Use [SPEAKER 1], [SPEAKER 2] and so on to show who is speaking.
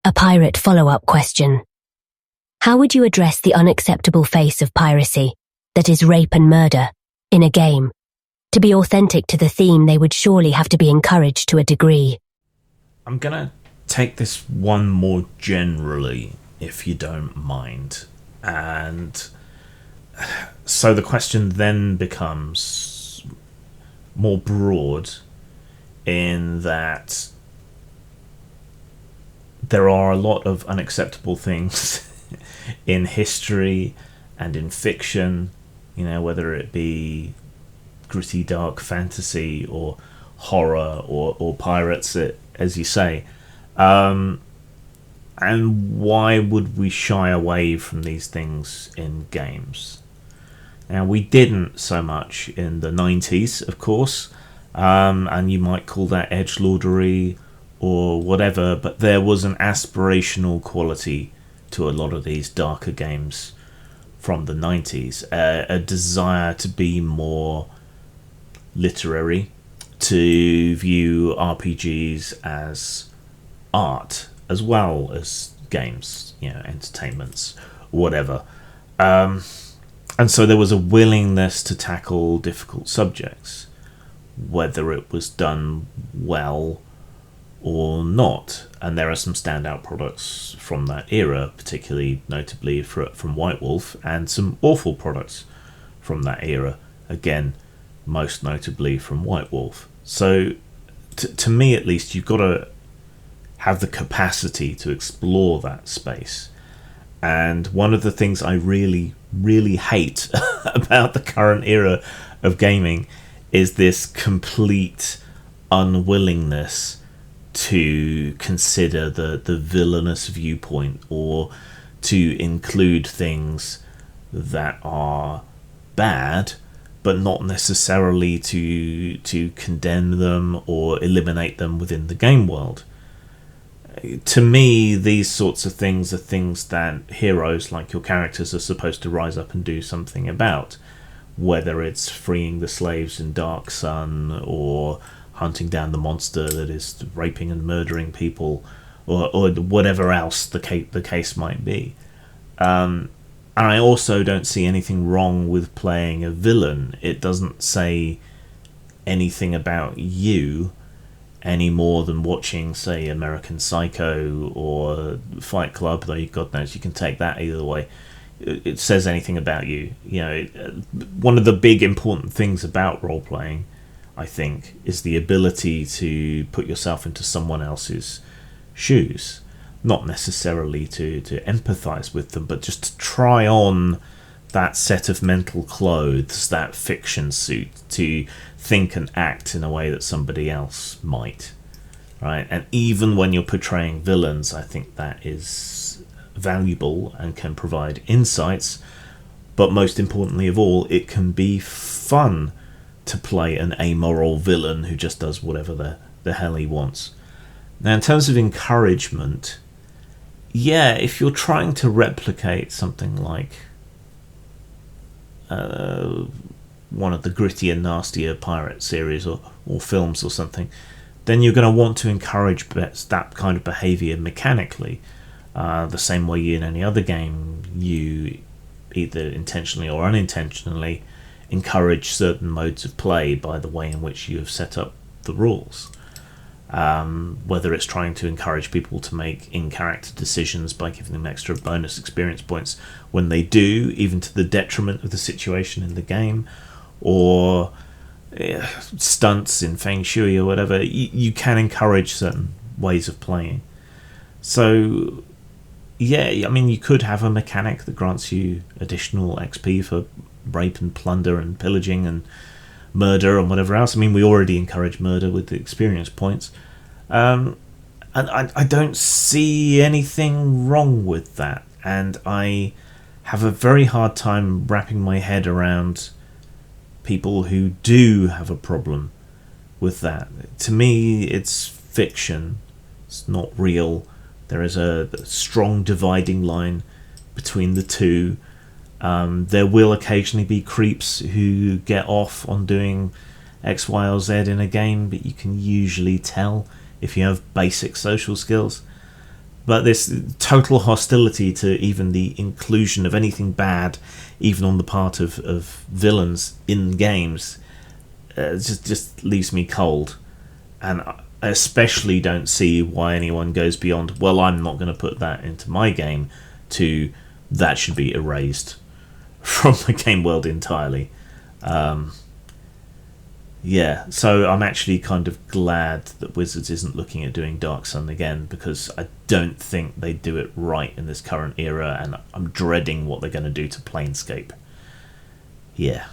[SPEAKER 1] A pirate follow-up question. How would you address the unacceptable face of piracy, that is rape and murder, in a game? To be authentic to the theme, they would surely have to be encouraged to a degree.
[SPEAKER 2] I'm gonna take this one more generally, if you don't mind. And so the question then becomes more broad in that there are a lot of unacceptable things in history and in fiction, whether it be gritty, dark fantasy or horror or pirates, as you say. And why would we shy away from these things in games? Now, we didn't so much in the 90s, of course, and you might call that edgelordery or whatever, but there was an aspirational quality to a lot of these darker games from the 90s, a desire to be more literary, to view RPGs as art as well as games, entertainments, whatever. And so there was a willingness to tackle difficult subjects, whether it was done well or not. And there are some standout products from that era, particularly notably from White Wolf, and some awful products from that era, again, most notably from White Wolf. So to me at least, you've got to have the capacity to explore that space. And one of the things I really, really hate about the current era of gaming is this complete unwillingness to consider the villainous viewpoint, or to include things that are bad, but not necessarily to condemn them or eliminate them within the game world. To me, these sorts of things are things that heroes, like your characters, are supposed to rise up and do something about. Whether it's freeing the slaves in Dark Sun, or hunting down the monster that is raping and murdering people, or whatever else the case might be. And I also don't see anything wrong with playing a villain. It doesn't say anything about you any more than watching, say, American Psycho or Fight Club, though God knows you can take that either way. It says anything about you. One of the big important things about role-playing, I think, is the ability to put yourself into someone else's shoes. Not necessarily to empathise with them, but just to try on that set of mental clothes, that fiction suit, to think and act in a way that somebody else might. Right? And even when you're portraying villains, I think that is valuable and can provide insights. But most importantly of all, it can be fun to play an amoral villain who just does whatever the hell he wants. Now, in terms of encouragement, if you're trying to replicate something like one of the grittier, nastier pirate series or films or something, then you're going to want to encourage that kind of behaviour mechanically. The same way in any other game, you either intentionally or unintentionally encourage certain modes of play by the way in which you have set up the rules. Whether it's trying to encourage people to make in-character decisions by giving them extra bonus experience points when they do, even to the detriment of the situation in the game, or stunts in Feng Shui or whatever, you can encourage certain ways of playing. So, you could have a mechanic that grants you additional XP for rape and plunder and pillaging and murder and whatever else. We already encourage murder with the experience points. And I don't see anything wrong with that. And I have a very hard time wrapping my head around people who do have a problem with that. To me, it's fiction. It's not real. There is a strong dividing line between the two. There will occasionally be creeps who get off on doing X, Y, or Z in a game, but you can usually tell if you have basic social skills. But this total hostility to even the inclusion of anything bad, even on the part of villains in games, just leaves me cold. And I especially don't see why anyone goes beyond, well, I'm not going to put that into my game, to that should be erased from the game world entirely. Yeah, so I'm actually kind of glad that Wizards isn't looking at doing Dark Sun again, because I don't think they do it right in this current era, and I'm dreading what they're going to do to Planescape. Yeah.